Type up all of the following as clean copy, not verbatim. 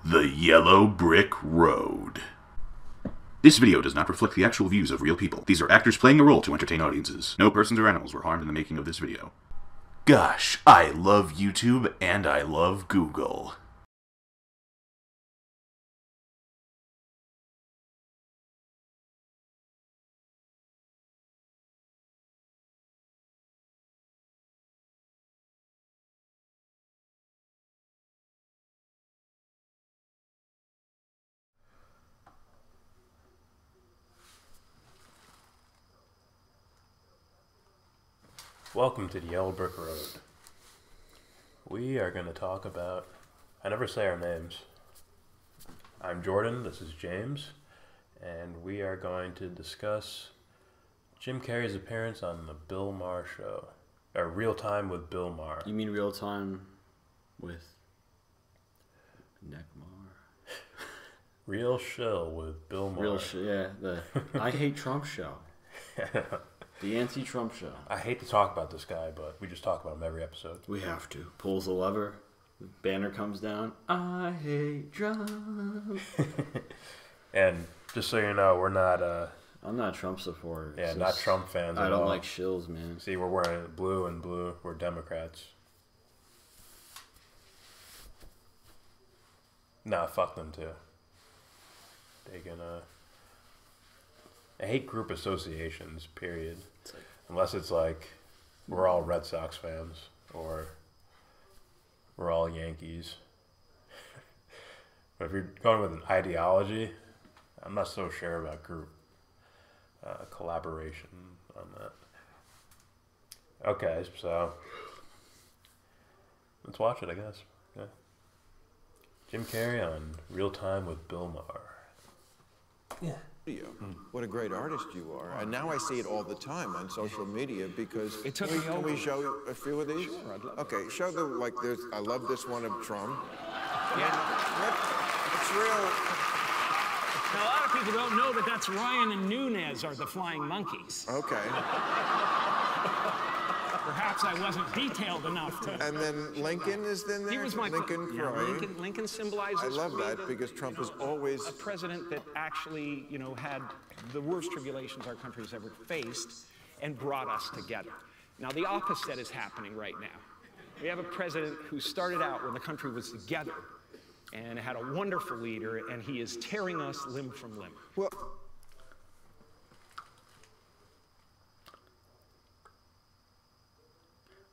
The Yellow Brick Road. This video does not reflect the actual views of real people. These are actors playing a role to entertain audiences. No persons or animals were harmed in the making of this video. Gosh, I love YouTube and I love Google. Welcome to the Yellow Brick Road. We are going to talk about... I never say our names. I'm Jordan, this is James, and we are going to discuss Jim Carrey's appearance on the Bill Maher show. Or Real Time with Bill Maher. You mean Real Time with Nick Maher? Real Shill with Bill Maher. Yeah, the I Hate Trump show. The anti-Trump show. I hate to talk about this guy, but we just talk about him every episode. We have to. Pulls the lever. The banner comes down. I hate Trump. And just so you know, we're not... I'm not a Trump supporter. Yeah, not Trump fans I at don't all. like shills, man. See, we're wearing blue and blue. We're Democrats. Nah, fuck them too. They can, I hate group associations, period. Unless it's like, we're all Red Sox fans, or we're all Yankees. But if you're going with an ideology, I'm not so sure about group collaboration on that. Okay, so let's watch it, I guess. Yeah. Jim Carrey on Real Time with Bill Maher. Yeah. What a great artist you are. And now I see it all the time on social media because... It took Can we show you a few of these? Sure, I'd love Okay, show the, like, there's, I love this one of Trump. Yeah. It's real. Now, a lot of people don't know that that's Ryan and Nunez are the flying monkeys. Okay. Perhaps I wasn't detailed enough to... And then Lincoln is in there? He was my... Lincoln yeah, crying. Lincoln symbolizes... I love for me that because Trump is always... a president that actually, you know, had the worst tribulations our country's ever faced and brought us together. Now, the opposite is happening right now. We have a president who started out when the country was together and had a wonderful leader, and he is tearing us limb from limb. Well,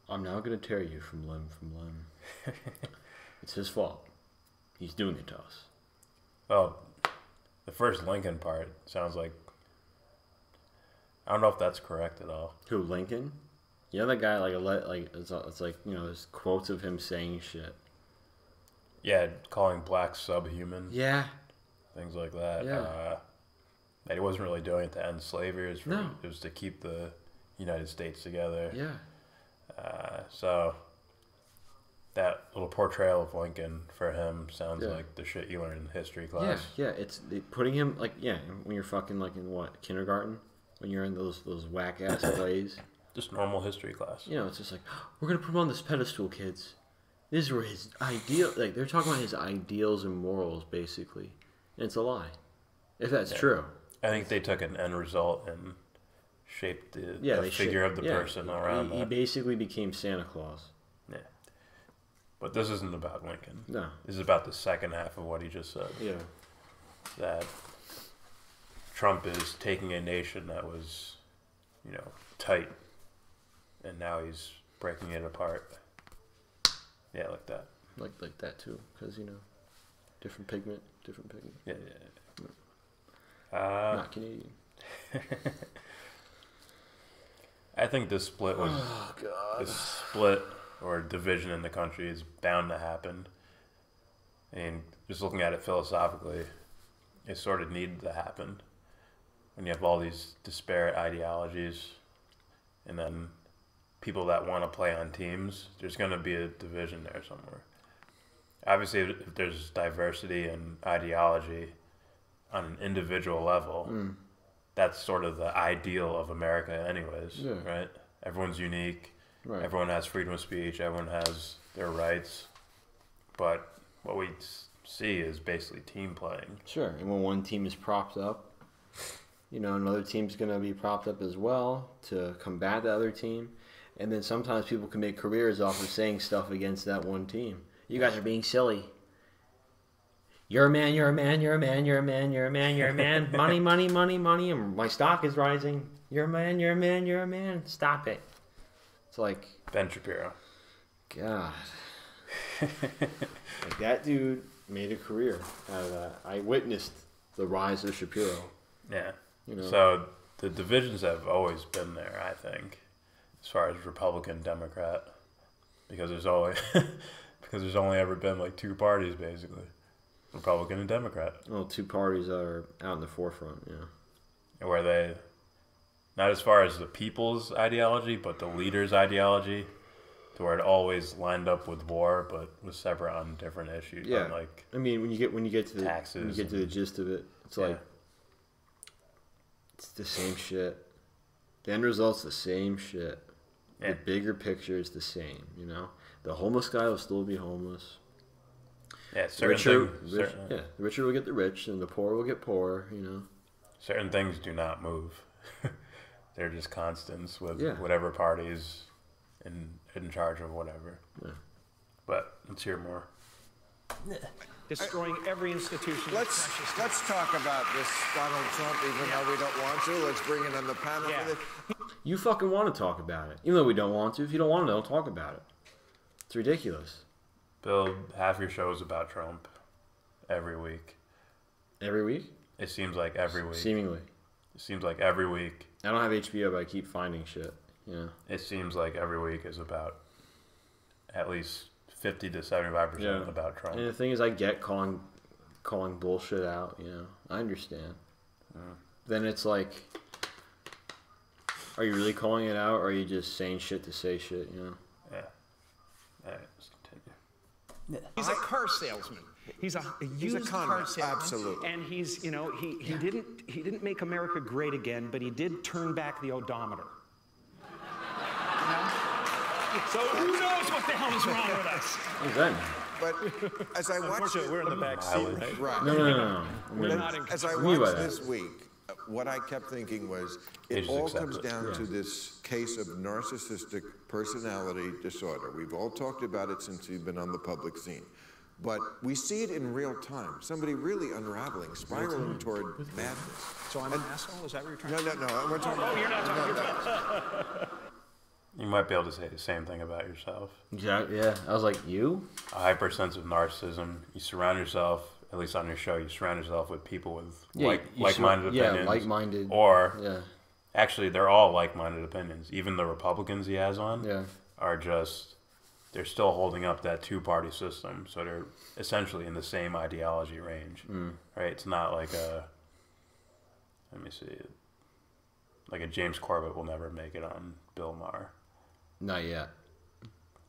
I'm now going to tear you from limb from limb. It's his fault. He's doing it to us. Oh, the first Lincoln part sounds like... I don't know if that's correct at all. Who, Lincoln? You know that guy, it's like, you know, there's quotes of him saying shit. Yeah, calling blacks subhuman. Yeah. Things like that. Yeah. That he wasn't really doing it to end slavery. It was, No. It was to keep the United States together. Yeah. So that little portrayal of Lincoln for him sounds like the shit you learn in history class. Yeah, it's putting him, like, yeah, when you're fucking, like, in what, kindergarten? When you're in those whack-ass plays? Just normal history class. You know, it's just like, we're going to put him on this pedestal, kids. This is where his ideal, like, they're talking about his ideals and morals, basically. And it's a lie. If that's true. I think they took an end result and shaped the figure of the person around that. He basically became Santa Claus. Yeah. But this isn't about Lincoln. No. This is about the second half of what he just said. Yeah. That Trump is taking a nation that was, you know, tight, and now he's breaking it apart. Yeah, like that. Like that, too. Because, you know, different pigment. Yeah. Not Canadian. I think this split was... Oh, God. This split or division in the country is bound to happen. And just looking at it philosophically, it sort of needed to happen. When you have all these disparate ideologies and then people that want to play on teams, there's going to be a division there somewhere. Obviously, if there's diversity in ideology on an individual level, that's sort of the ideal of America anyways, right? Everyone's unique. Right. Everyone has freedom of speech. Everyone has their rights. But what we see is basically team playing. Sure, and when one team is propped up, you know, another team's going to be propped up as well to combat the other team. And then sometimes people can make careers off of saying stuff against that one team. You guys are being silly. You're a man, you're a man, you're a man, you're a man, you're a man, you're a man. Money, money, money, money. And my stock is rising. You're a man, you're a man, you're a man. Stop it. It's like... Ben Shapiro. God. Like that dude made a career out of that. I witnessed the rise of Shapiro. Yeah. You know? So the divisions have always been there, I think, as far as Republican, Democrat, because there's always because there's only ever been like two parties basically, Republican and Democrat. Well, two parties are out in the forefront, yeah. Where they, not as far as the people's ideology, but the leader's ideology, to where it always lined up with war, but was separate on different issues. Yeah, like I mean, when you get to the taxes, when you get to the gist of it, it's like it's the same shit. The end result's the same shit. Yeah. The bigger picture is the same. You know, the homeless guy will still be homeless. Yeah, The richer will get the rich, and the poor will get poorer. You know, certain things do not move. They're just constants with Yeah. whatever party's in charge of whatever. Yeah. But let's hear more. Destroying every institution. Let's talk about this Donald Trump, even though we don't want to. Let's bring it on the panel Yeah. for this. you fucking want to talk about it, even though we don't want to. If you don't want to, don't talk about it. It's ridiculous. Build half your shows about Trump every week. Every week, It seems like every week. seemingly. It seems like every week. I don't have HBO, but I keep finding shit. Yeah. It seems like every week is about at least 50 to 75% Yeah. about Trump. And the thing is, I get calling bullshit out. You know, I understand. Then it's like, are you really calling it out, or are you just saying shit to say shit? You know. Yeah. All right, let's continue. He's a car salesman. He's a used con car man, salesman. absolutely. And he's, you know, he didn't make America great again, but he did turn back the odometer. You know? So who knows what the hell is wrong with us? What does that mean? But as I watch Unfortunately, we're in the back seat, right? right. No. We're not in As I What do you mean by watched that? this week, what I kept thinking was, They it just all accept comes it. down to this case of narcissistic personality disorder. We've all talked about it since we've been on the public scene. But we see it in real time. Somebody really unraveling, spiraling toward madness. So I'm an asshole? Is that what you're trying to say? No. We're talking Oh, you're not talking You might be able to say the same thing about yourself. Exactly. Yeah. I was like, you? A hypersensitive narcissism. You surround yourself, at least on your show, you surround yourself with people with like-minded opinions. Yeah, like-minded. Or, Yeah. actually, they're all like-minded opinions. Even the Republicans he has on Yeah. are just, they're still holding up that two-party system. So they're essentially in the same ideology range. Right? It's not like a, let me see, like a James Corbett will never make it on Bill Maher. Not yet.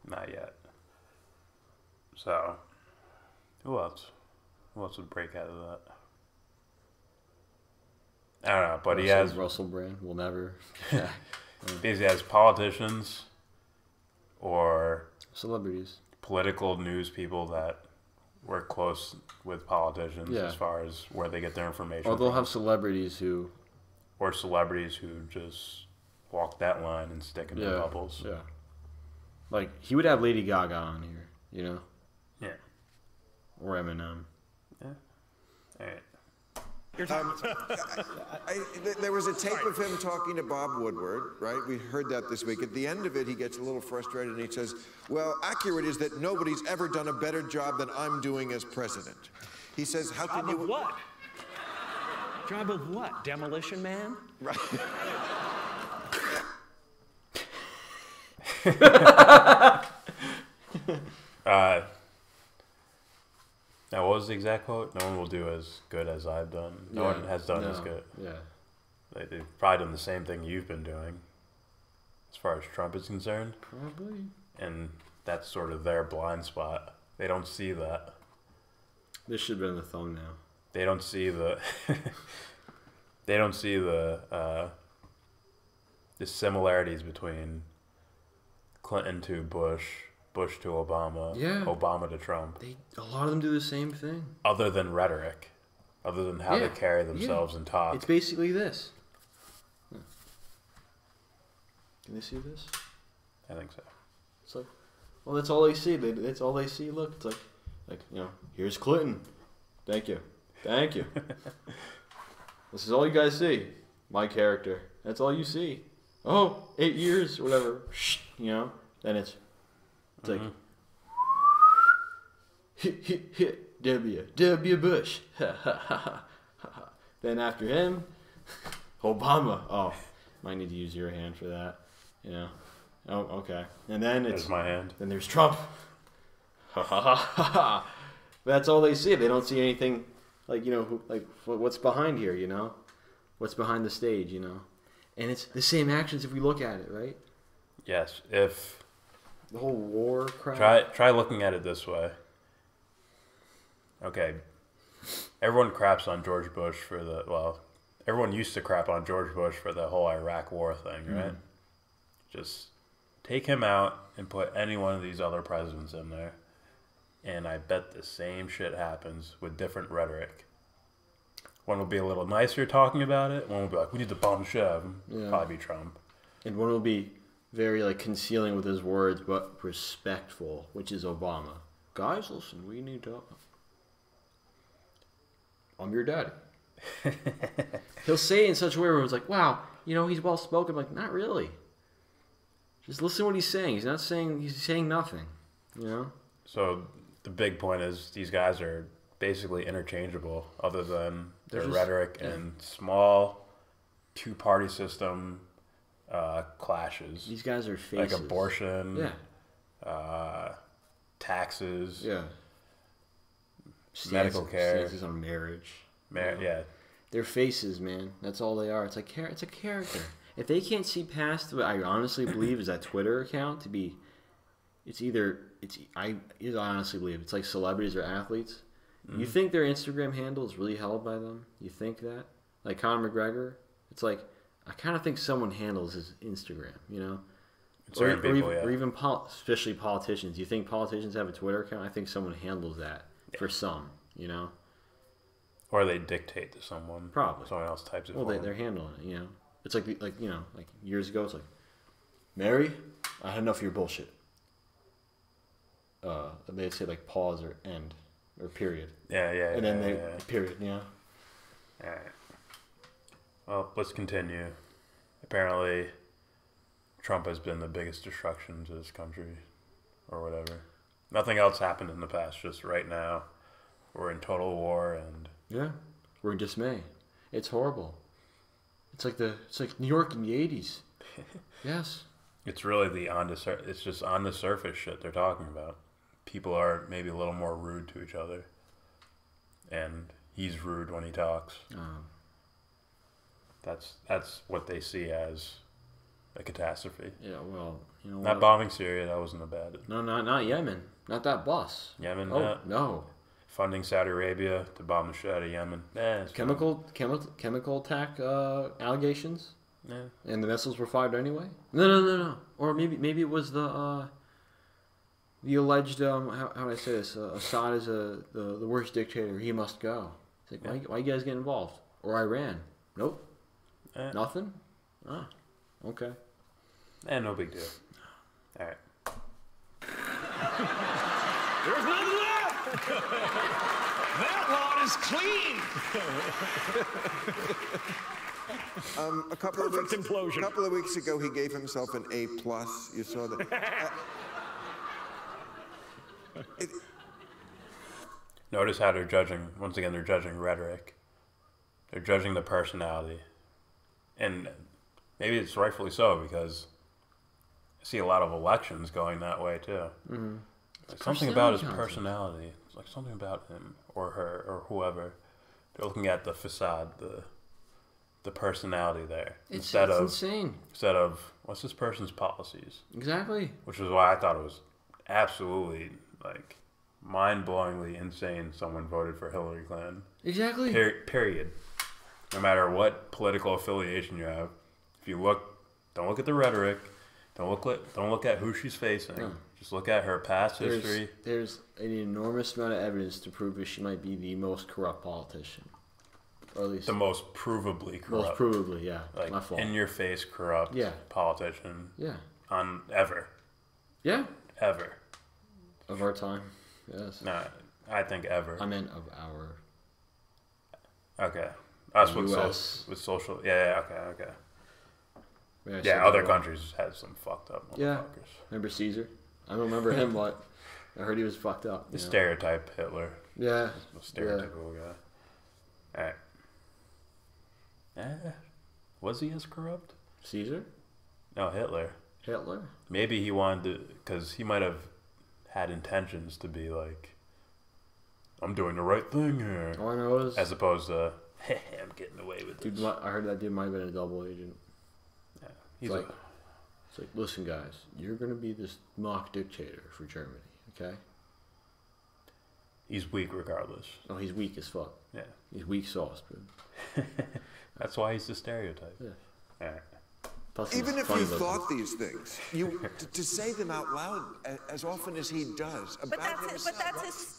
Not yet. So, who else? Who else would break out of that? I don't know, but he has Russell Brand will never. Yeah. because he has politicians or Celebrities. political news people that work close with politicians Yeah. as far as where they get their information Or they'll from. have celebrities who. Or celebrities who just walk that line and stick in their bubbles. Yeah. Like, he would have Lady Gaga on here, you know? Yeah. Or Eminem. All right. There was a tape of him talking to Bob Woodward, right? We heard that this week. At the end of it, he gets a little frustrated and he says, well, accurate is that nobody's ever done a better job than I'm doing as president. He says, how can Job you... of what? Job of what? Demolition Man? Right. Now, what was the exact quote? No one will do as good as I've done. No one has done as good. Yeah. They've probably done the same thing you've been doing, as far as Trump is concerned. Probably. And that's sort of their blind spot. They don't see that. This should have been the thumbnail. They don't see the. They don't see the similarities between Clinton to Bush Bush to Obama, Yeah. Obama to Trump. A lot of them do the same thing. Other than rhetoric, other than how they carry themselves and talk. It's basically this. Can they see this? I think so. It's like, well, that's all they see. That's all they see. Look, it's like here's Clinton. Thank you. This is all you guys see. My character. That's all you see. Oh, 8 years, whatever. Then it's like W Bush. Then after him, Obama. Oh, might need to use your hand for that. Oh, okay. And then There's my hand. Then there's Trump. That's all they see. They don't see anything what's behind here, What's behind the stage, And it's the same actions if we look at it, right? Yes, if... The whole war crap. Try looking at it this way. Okay. Everyone craps on George Bush everyone used to crap on George Bush for the whole Iraq war thing, right? Just take him out and put any one of these other presidents in there, and I bet the same shit happens with different rhetoric. One will be a little nicer talking about it. One will be like, we need to bomb the shit out of him. Yeah. Probably be Trump. And one will be very concealing with his words, but respectful, which is Obama. Guys, listen, we need to... I'm your daddy. He'll say it in such a way where it's like, wow, he's well spoken. Like, not really. Just listen to what he's saying. He's saying nothing. So the big point is these guys are basically interchangeable, other than their rhetoric and small two-party system clashes. These guys are faces. Like abortion, taxes, medical care, stances on marriage. Yeah. They're faces, man. That's all they are. It's a character. If they can't see past what I honestly believe is that Twitter account to be, I honestly believe it's like celebrities or athletes. You think their Instagram handle is really held by them? You think that? Like Conor McGregor? It's like, I kind of think someone handles his Instagram, Or even especially politicians. You think politicians have a Twitter account? I think someone handles that for some, Or they dictate to someone. Probably. Someone else types it Well, for them. they're handling it, It's like years ago, it's like, Mary, I had enough of your bullshit. They'd say pause or end or period. Yeah. And then period, All right. Well, let's continue. Apparently, Trump has been the biggest destruction to this country, or whatever. Nothing else happened in the past. Just right now, we're in total war, and we're in dismay. It's horrible. It's like New York in the 80s. Yes. It's really it's just on the surface shit they're talking about. People are maybe a little more rude to each other, and he's rude when he talks. That's what they see as a catastrophe. Yeah, well, Not bombing Syria, that wasn't a bad. No, not Yemen. Not that bus. Yemen, no. Funding Saudi Arabia to bomb the shit out of Yemen. Chemical attack allegations. Yeah. And the missiles were fired anyway. No. Or maybe it was the alleged how do I say this? Assad is the worst dictator. He must go. It's like why you guys get involved? Or Iran? Nope. Nothing. Okay. No big deal. All right. There's nothing left. That lawn is clean. A couple of weeks ago, he gave himself an A+. You saw that. Notice how they're judging. Once again, they're judging rhetoric. They're judging the personality, and maybe it's rightfully so, because I see a lot of elections going that way too. Mm-hmm. Like something about his personality. It's like something about him or her or whoever. They're looking at the facade, the personality there. It's insane. Instead of what's this person's policies. Exactly. Which is why I thought it was absolutely mind-blowingly insane someone voted for Hillary Clinton. Exactly. Period. No matter what political affiliation you have, if you don't look at the rhetoric, don't look at who she's facing. No. Just look at her past history. There's an enormous amount of evidence to prove that she might be the most corrupt politician. Or at least The most provably corrupt. most provably, yeah. Like, my fault. in your face corrupt politician. Yeah. On ever. Yeah. Ever. Of our time. Yes. No, I think ever. I meant of our Okay. Us US. with social. Yeah, okay. Maybe I said Yeah, that other wrong. countries had some fucked up motherfuckers. Yeah. Remember Caesar? I don't remember him, but I heard he was fucked up. The you know? stereotype Hitler. Yeah. The stereotypical guy. Alright. Was he as corrupt? Caesar? No, Hitler. Hitler? Maybe he wanted to, because he might have had intentions to be like, I'm doing the right thing here. All I know is, As opposed to, hey, I'm getting away with dude, this. I heard that dude might have been a double agent. Yeah, he's It's like, a, it's like, listen, guys, you're gonna be this mock dictator for Germany, okay? he's weak regardless. Oh, he's weak as fuck. Yeah. He's weak sauce, dude. That's why he's the stereotype. Yeah. Alright. Plus, he's Even if funny he looking. thought these things, to say them out loud as often as he does about himself.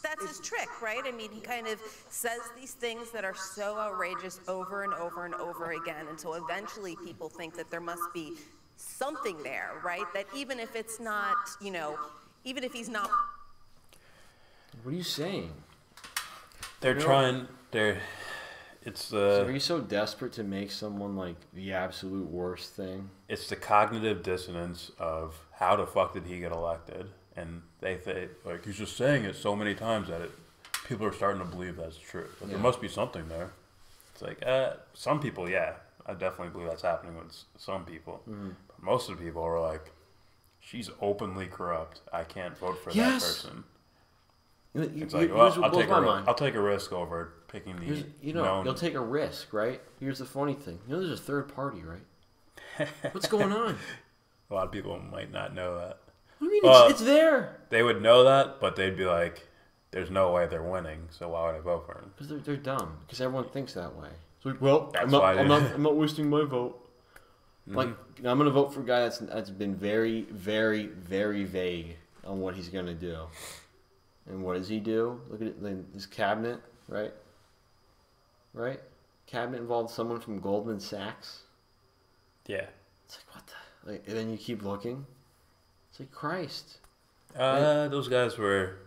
That's his trick, right? I mean, he kind of says these things that are so outrageous over and over and over again until eventually people think that there must be something there, right? That even if it's not, you know, even if he's not. What are you saying? They're trying, it's So are you so desperate to make someone like the absolute worst thing? it's the cognitive dissonance of how the fuck did he get elected? And they think, like, he's just saying it so many times that people are starting to believe that's true. But there must be something there. It's like, some people, yeah. I definitely believe that's happening with some people. Mm-hmm. But most of the people are like, she's openly corrupt. I can't vote for that Yes. person. You, It's like, here's well, what blows my mind. I'll take a risk over picking the known. You'll take a risk, right? Here's the funny thing. You know, there's a third party, right? What's going on? A lot of people might not know that. What do you mean? Well, It's there. They would know that, but they'd be like, there's no way they're winning, so why would I vote for them? Because they're dumb. Because everyone thinks that way. It's like, well, That's I'm not, why I'm, they- not, I'm not wasting my vote. Like, you know, I'm going to vote for a guy that's been very, very, very vague on what he's going to do. And what does he do? Look at it, his cabinet, right? Right? Cabinet involved someone from Goldman Sachs. Yeah. It's like, what the? Like, and then you keep looking. It's like, Christ. Those guys were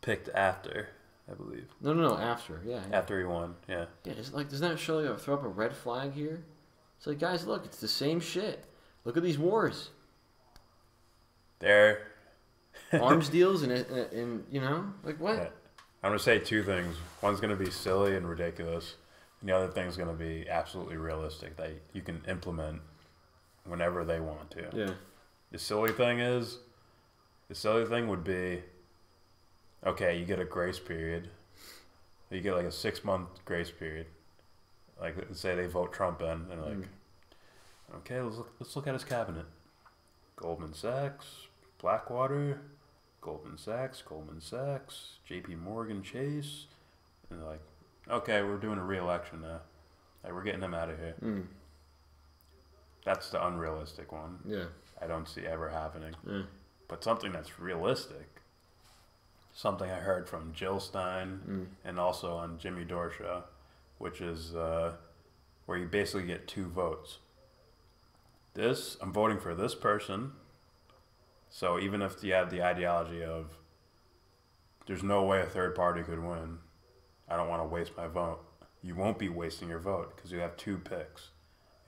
picked after, I believe. No, after. Yeah. After he won, yeah. Yeah, it's like, doesn't that show you throw up a red flag here? It's like, guys, look, it's the same shit. Look at these wars. They're... Arms deals and you know, like what? Yeah. I'm going to say two things. One's going to be silly and ridiculous, and the other thing's going to be absolutely realistic that you can implement whenever they want to. Yeah. The silly thing would be, okay, you get a grace period. You get like a 6-month grace period. Like, let's say they vote Trump in, and like, okay, let's look at his cabinet. Goldman Sachs, Blackwater, Goldman Sachs, J.P. Morgan Chase, and they're like, okay, we're doing a re-election now. Like, we're getting them out of here. That's the unrealistic one. Yeah. I don't see ever happening. Yeah. But something that's realistic, something I heard from Jill Stein and also on Jimmy Dore show, which is where you basically get 2 votes. I'm voting for this person. So even if you have the ideology of there's no way a third party could win, I don't want to waste my vote. You won't be wasting your vote because you have 2 picks.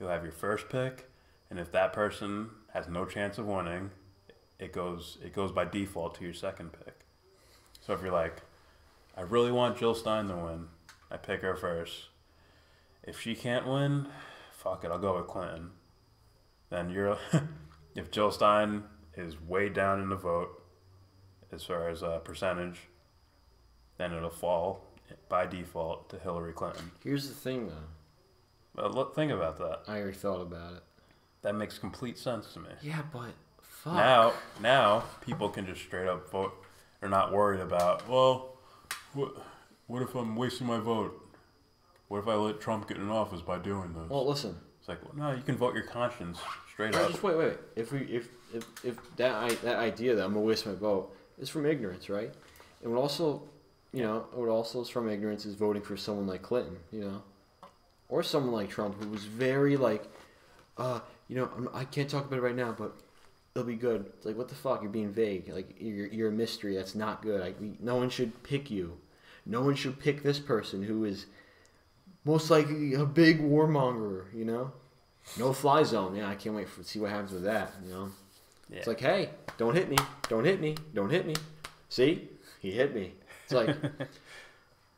You'll have your first pick, and if that person has no chance of winning, it goes by default to your second pick. So if you're like, I really want Jill Stein to win, I pick her first. If she can't win, fuck it, I'll go with Clinton. Then if Jill Stein is way down in the vote as far as percentage, then it'll fall by default to Hillary Clinton. Here's the thing, though. But think about that. I already thought about it. That makes complete sense to me. Yeah, but fuck. Now people can just straight up vote. They're not worried about, well, what if I'm wasting my vote? What if I let Trump get in office by doing this? Well, listen. It's like, well, no, you can vote your conscience straight up. Just wait. If that idea that I'm gonna waste my vote is from ignorance, right? It would also, is from ignorance is voting for someone like Clinton, or someone like Trump who was very like, I can't talk about it right now, but it'll be good. It's like, what the fuck? You're being vague. Like you're a mystery. That's not good. No one should pick you. No one should pick this person who is most likely a big warmonger, No fly zone. Yeah, I can't wait to see what happens with that, Yeah. It's like, hey, don't hit me. Don't hit me. Don't hit me. See? He hit me. It's like,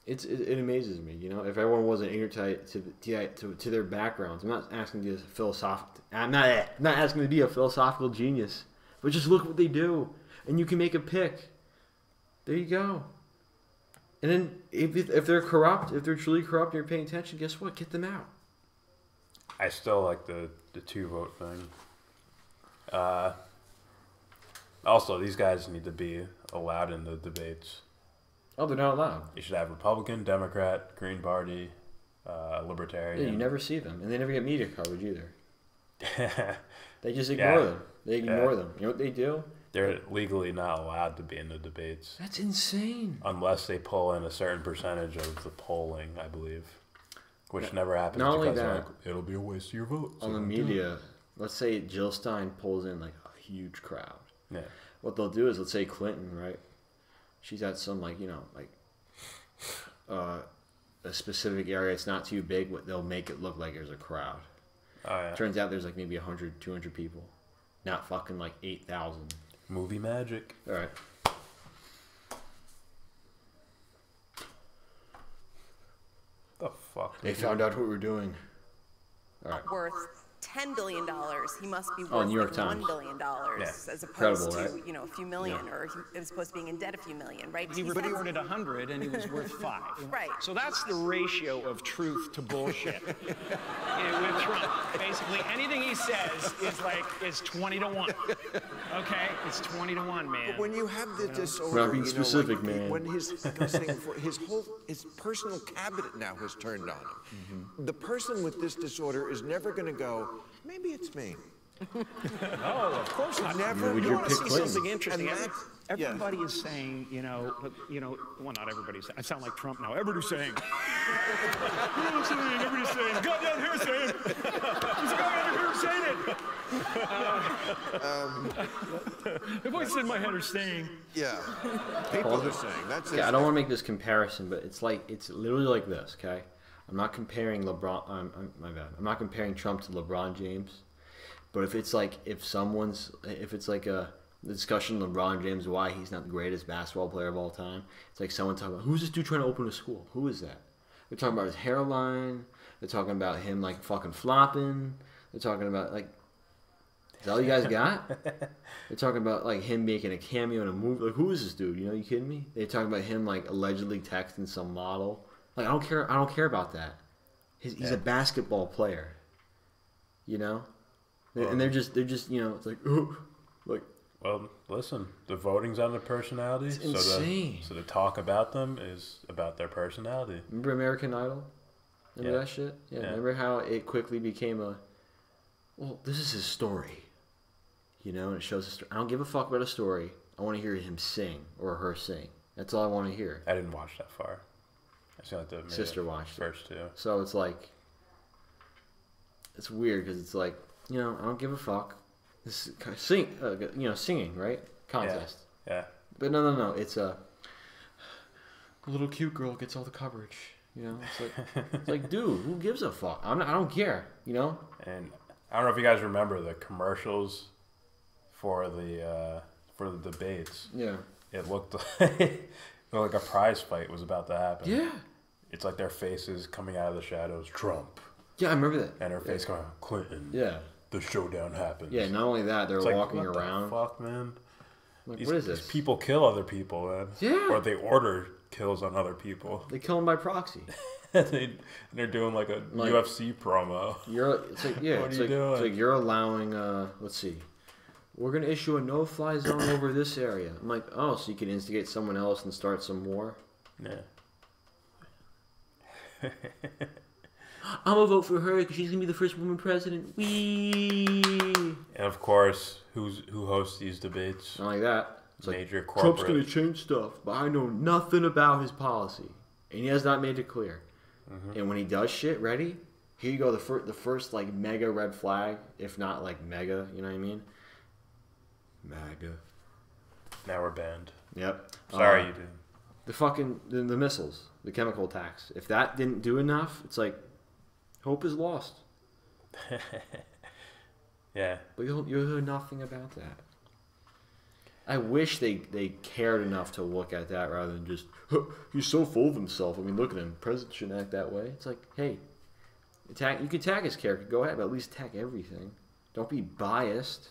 it amazes me, if everyone wasn't ignorant to their backgrounds. I'm not asking to be I'm not asking to be a philosophical genius, but just look what they do, and you can make a pick. There you go. And then if they're corrupt, if they're truly corrupt, and you're paying attention, guess what? Get them out. I still like the 2-vote thing. Also, these guys need to be allowed in the debates. Oh, they're not allowed. You should have Republican, Democrat, Green Party, Libertarian. Yeah, you never see them, and they never get media coverage either. They just ignore them. They ignore them. You know what they do? They're legally not allowed to be in the debates. That's insane. Unless they pull in a certain percentage of the polling, I believe. Which never happens. Not only that, it'll be a waste of your vote. On the media, let's say Jill Stein pulls in like a huge crowd. Yeah. What they'll do is, let's say Clinton, right? She's at some a specific area. It's not too big, but they'll make it look like there's a crowd. Oh, yeah. Turns out there's like maybe 100, 200 people. Not fucking like 8,000. Movie magic. All right. The fuck? They found out what we're doing. All right. Worth $10 billion. He must be worth New York like Times. $1 billion as opposed Incredible, to right? A few million, or as opposed to being in debt a few million, right? But he ordered 100 and he was worth 5. Right. So that's the ratio of truth to bullshit with Trump. Basically, anything he says is 20 to 1. Okay, it's 20 to 1, man. But when you have the disorder, Not being specific, man. When his personal cabinet now has turned on him. Mm-hmm. The person with this disorder is never going to go, maybe it's me. No, of course not. Never. Would You you want to pick see Clinton? something interesting? And that- Everybody is saying, well, not everybody's saying. I sound like Trump now. Everybody's saying. Everybody's saying. The guy down here saying it. There's a guy over here saying it. The voices in my head are saying. Yeah. People are saying. That's Okay, I don't want to make this comparison, but it's literally like this, okay? I'm not comparing LeBron. My bad. I'm not comparing Trump to LeBron James. But if it's like a discussion of LeBron James why he's not the greatest basketball player of all time, it's like someone talking about, who's this dude trying to open a school? Who is that? They're talking about his hairline. They're talking about him like fucking flopping. They're talking about like, is that all you guys got? They're talking about like him making a cameo in a movie. Like, who is this dude? You kidding me? They're talking about him like allegedly texting some model. Like, I don't care about that. He's a basketball player. And they're just it's like, ooh, like. Well, listen, the voting's on their personality. It's insane. So the talk about them is about their personality. Remember American Idol? Remember that shit? Yeah. Remember how it quickly became this is his story. And it shows a story. I don't give a fuck about a story. I want to hear him sing or her sing. That's all I want to hear. I didn't watch that far. I seen like the sister watched first two. So it's like, it's weird because it's like, I don't give a fuck. This is singing, right? Contest. Yeah. But no. It's a little cute girl gets all the coverage. It's like, dude, who gives a fuck? I don't care. And I don't know if you guys remember the commercials for the debates. Yeah. It looked like a prize fight was about to happen. Yeah. It's like their faces coming out of the shadows. Trump. Yeah, I remember that. And her face going, Clinton. Yeah. The showdown happens. Yeah, not only that, they're walking around. What the fuck, man? Like, what is this? These people kill other people, man. Yeah. Or they order kills on other people. They kill them by proxy. They're doing like a UFC promo. It's like, yeah, what are you doing? It's like you're allowing, let's see. We're going to issue a no-fly zone over this area. I'm like, oh, so you can instigate someone else and start some war? Yeah. I'm gonna vote for her because she's gonna be the first woman president. Wee. And of course, who hosts these debates? Not like that. It's Major like, corporate. Trump's gonna change stuff, but I know nothing about his policy, and he has not made it clear. And when he does shit, ready? Here you go. The first like mega red flag, if not like mega. You know what I mean? MAGA. Now we're banned. Yep. Sorry, you did. The fucking the missiles, the chemical attacks. If that didn't do enough, it's like hope is lost. Yeah. But you heard nothing about that. I wish they cared enough to look at that rather than just he's so full of himself. I mean, look at him. President shouldn't act that way. It's like, hey, attack. You can attack his character. Go ahead, but at least attack everything. Don't be biased.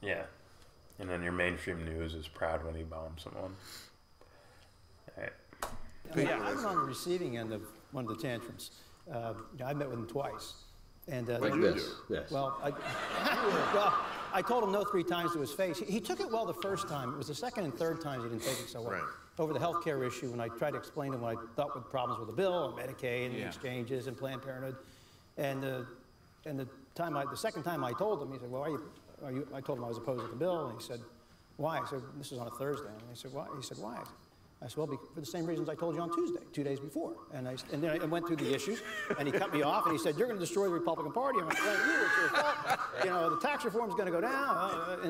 Yeah. And then your mainstream news is proud when he bombs someone. All right. Yeah, I was on the receiving end of one of the tantrums. I met with him twice. And Like this. Yes. well, I told him no 3 times to his face. He took it well the first time. It was the second and third times he didn't take it so well. Right. Over the health care issue, when I tried to explain to him what I thought were problems with the bill, or Medicaid, and the exchanges, and Planned Parenthood, and the second time I told him, he said, "Well, are you?" I told him I was opposed to the bill, and he said, "Why?" I said, "This was on a Thursday." And he said, "Why?" He said, "Why?" I said, "Well, for the same reasons I told you on Tuesday, 2 days before." And then I went through the issues, and he cut me off, and he said, "You're going to destroy the Republican Party." I'm like, "Well, it's your fault. You know, the tax reform's going to go down."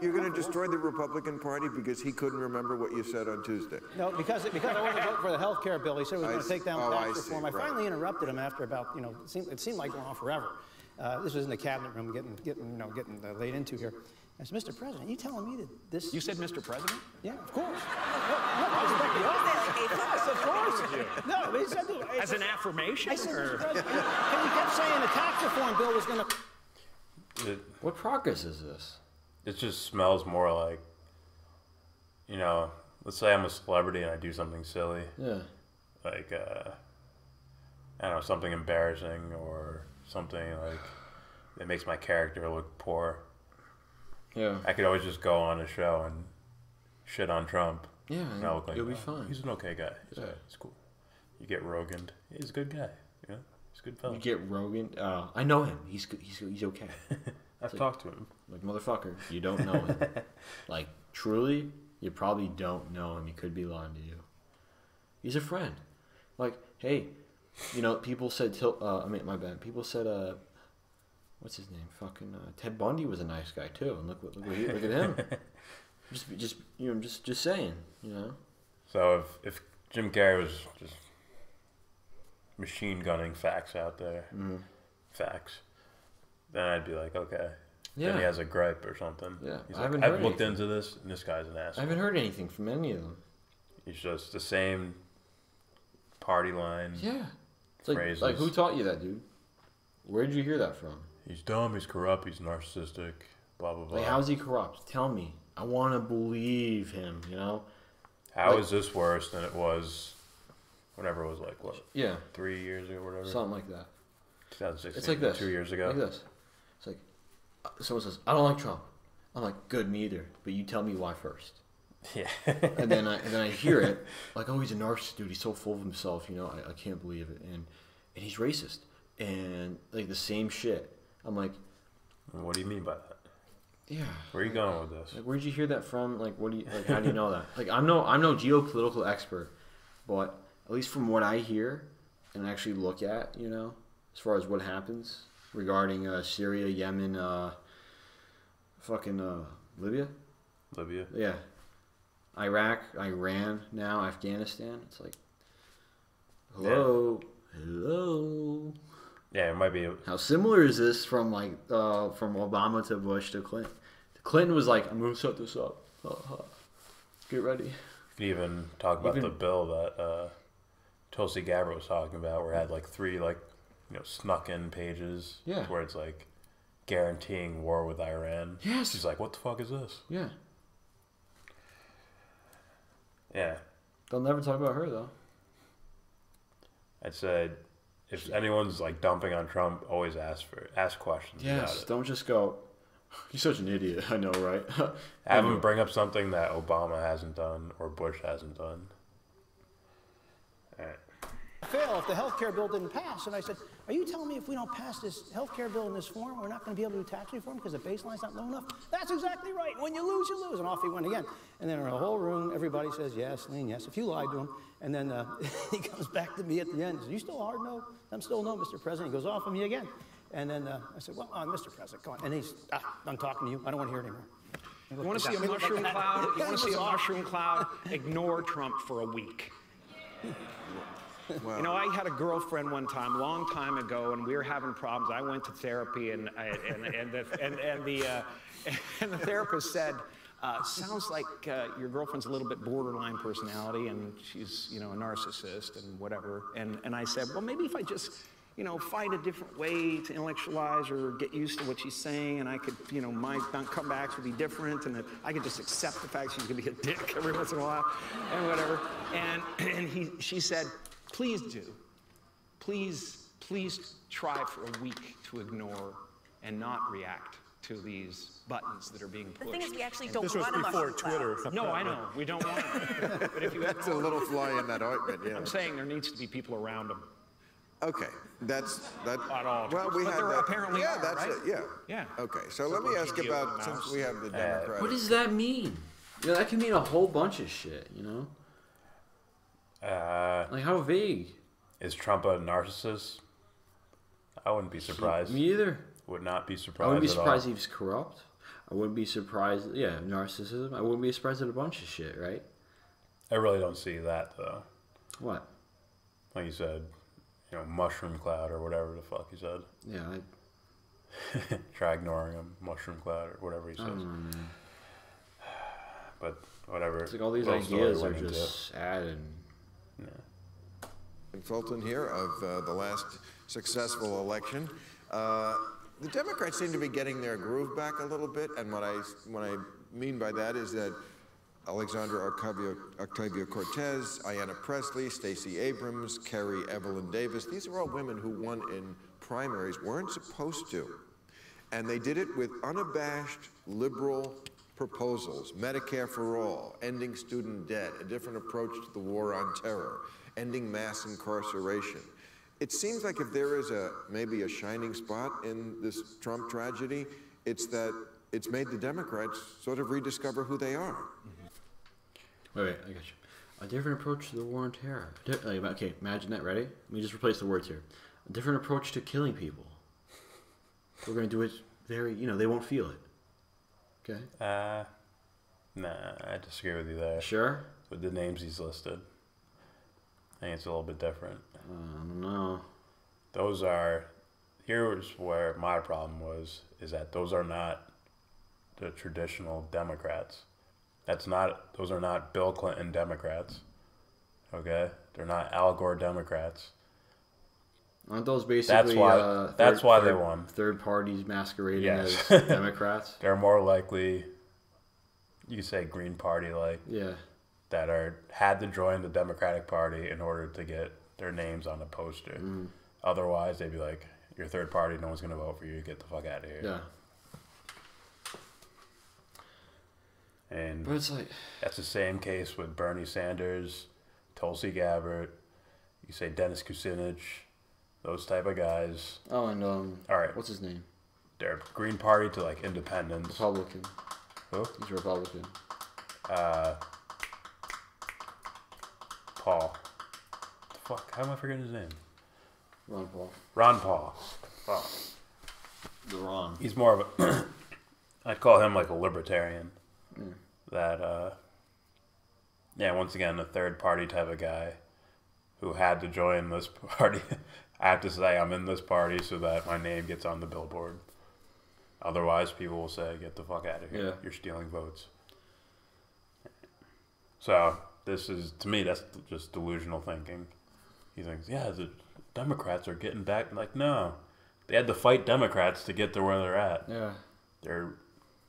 You're going to destroy the Republican Party because he couldn't remember what you said on Tuesday. No, because I wasn't voting for the health care bill. He said he was going to take down the tax reform. I Right. finally interrupted him after about, it seemed like going on forever. This was in the cabinet room, getting laid into here. I said, "Mr. President, you telling me that this?" You said Mr. President? Yeah, of course. Of course. No, but he said that. As an affirmation? I said, or- "Mr. President, and he kept saying the tax reform bill was going to. What progress is this? It just smells more like, let's say I'm a celebrity and I do something silly. Yeah. Like, I don't know, something embarrassing or something like that makes my character look poor. Yeah. I could always just go on a show and shit on Trump. Yeah. And I look like, You'll be "Oh, fine. He's an okay guy. He's cool." You get Rogan. He's a good guy. He's a good fellow. You get Rogan. I know him. He's good. He's okay. I've talked to him. Like, motherfucker, you don't know him. Like, truly, you probably don't know him. He could be lying to you. He's a friend. Like, hey, people said, my bad. People said, what's his name? Fucking Ted Bundy was a nice guy too. And look at him. just saying, So if Jim Carrey was just machine gunning facts out there, facts, then I'd be like, okay. Yeah. Then he has a gripe or something. Yeah. He's I like, haven't I've heard looked anything. into this, and this guy's an I asshole. haven't heard anything from any of them. He's just the same party line. Yeah. It's phrases. like who taught you that, dude? Where did you hear that from? He's dumb, he's corrupt, he's narcissistic, blah, blah, blah. Like, how's he corrupt? Tell me. I want to believe him, How is this worse than it was whenever it was like, what? Yeah. 3 years ago or whatever? Something like that. 2016. It's like this. 2 years ago. Like this. It's like, someone says, "I don't like Trump." I'm like, "Good, me either. But you tell me why first." Yeah. and then I hear it, like, "Oh, he's a narcissist, dude. He's so full of himself. I can't believe it." And he's racist. And, like, the same shit. I'm like, What do you mean by that? yeah. Where are you going with this? Like, where'd you hear that from? Like, how do you know that? Like, I'm no geopolitical expert, but at least from what I hear and actually look at, as far as what happens regarding Syria, Yemen, Libya. Libya? Yeah. Iraq, Iran, now Afghanistan. It's like, hello. Yeah, it might be. How similar is this from from Obama to Bush to Clinton? Clinton was like, "I'm going to set this up. Get ready." You could even talk about the bill that Tulsi Gabbard was talking about, where it had like 3 snuck in pages. Yeah. Where it's like guaranteeing war with Iran. Yes. She's like, what the fuck is this? Yeah. Yeah. They'll never talk about her though. I'd say if anyone's like dumping on Trump, always ask questions about Yes. it. Don't just go, "You're such an idiot." I know, right? Have him bring up something that Obama hasn't done or Bush hasn't done. All right. fail if the health care bill didn't pass. And I said, are you telling me if we don't pass this health care bill in this form, we're not going to be able to do tax reform because the baseline's not low enough? That's exactly right. When you lose, you lose. And off he went again. And then in the whole room, everybody says, yes, Lean, yes. If you lied to him. And then he comes back to me at the end. He says, you still hard no? I'm still no, Mr. President. He goes off on me again. And then I said, well, Mr. President, come on. And he's, I'm talking to you. I don't want to hear it anymore. You want to see a mushroom cloud? You want to see a mushroom cloud? Ignore Trump for a week. Wow. You know, I had a girlfriend one time, long time ago, and we were having problems. I went to therapy, and the therapist said, sounds like your girlfriend's a little bit borderline personality, and she's, you know, a narcissist and whatever. And I said, well, maybe if I just, you know, find a different way to intellectualize or get used to what she's saying, and I could, you know, my comebacks would be different, and that I could just accept the fact she's gonna be a dick every once in a while, and whatever. And she said, please do. Please try for a week to ignore and not react to these buttons that are being pushed. The thing is, we actually don't This was want a before mushroom Twitter. cloud. No, I know, we don't want it. But if you That's a little fly in that ointment, yeah. I'm saying there needs to be people around them. Okay, that's that. Not all. Well, we But have there that. apparently yeah, are, that's right? it. Yeah. Yeah. Okay, so let me ask GGO about mouse. since we have the Democratic. What does that mean? You know, that can mean a whole bunch of shit, you know? Like, how vague? Is Trump a narcissist? I wouldn't be surprised. Me either. Would not be surprised. I wouldn't be at all. surprised if he's corrupt. I wouldn't be surprised, yeah, narcissism. I wouldn't be surprised at a bunch of shit, right? I really don't see that though. What? Like you said, you know, mushroom cloud or whatever the fuck you said. Yeah, Try ignoring him, mushroom cloud or whatever he says. I don't know, man. But whatever. It's like all these little story ideas are went into just sad and... Consultant here of the last successful election. The Democrats seem to be getting their groove back a little bit, and what I mean by that is that Alexandra Ocasio-Cortez, Ayanna Pressley, Stacey Abrams, Carrey, Evelyn Davis, these are all women who won in primaries, weren't supposed to. And they did it with unabashed liberal proposals: Medicare for all, ending student debt, a different approach to the war on terror, ending mass incarceration. It seems like if there is maybe a shining spot in this Trump tragedy, it's that it's made the Democrats sort of rediscover who they are. Wait, I got you. A different approach to the war on terror. Okay, imagine that, ready? Let me just replace the words here. A different approach to killing people. We're going to do it very, you know, they won't feel it. Okay? Nah, I disagree with you there. Sure? With the names he's listed, I think it's a little bit different. I don't know. Those are, here's where my problem is that those are not the traditional Democrats. Those are not Bill Clinton Democrats. Okay? They're not Al Gore Democrats. Aren't those basically That's why they won. Third parties masquerading Yes. as Democrats? They're more likely, you could say Green Party like, Yeah. that had to join the Democratic Party in order to get their names on the poster. Otherwise, they'd be like, you're third party, no one's going to vote for you, get the fuck out of here. Yeah. And But it's like... that's the same case with Bernie Sanders, Tulsi Gabbard, you say Dennis Kucinich, those type of guys. Oh, and, All right. what's his name? They're Green Party to like independents. Republican. Who? He's a Republican. Paul. Fuck, how am I forgetting his name? Ron Paul. Ron Paul. Fuck. The Ron. He's more of a, I'd call him like a libertarian. That, yeah, once again, a third party type of guy who had to join this party. I have to say I'm in this party so that my name gets on the billboard. Otherwise, people will say, get the fuck out of here. Yeah. You're stealing votes. So, this is, to me, that's just delusional thinking. He thinks, yeah, the Democrats are getting back. Like, no. They had to fight Democrats to get to where they're at. Yeah.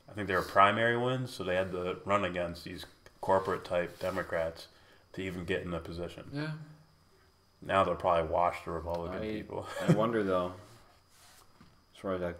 I think they were primary wins, so they had to run against these corporate-type Democrats to even get in the position. Yeah. Now they'll probably wash the Republican people. I wonder, though, as far as that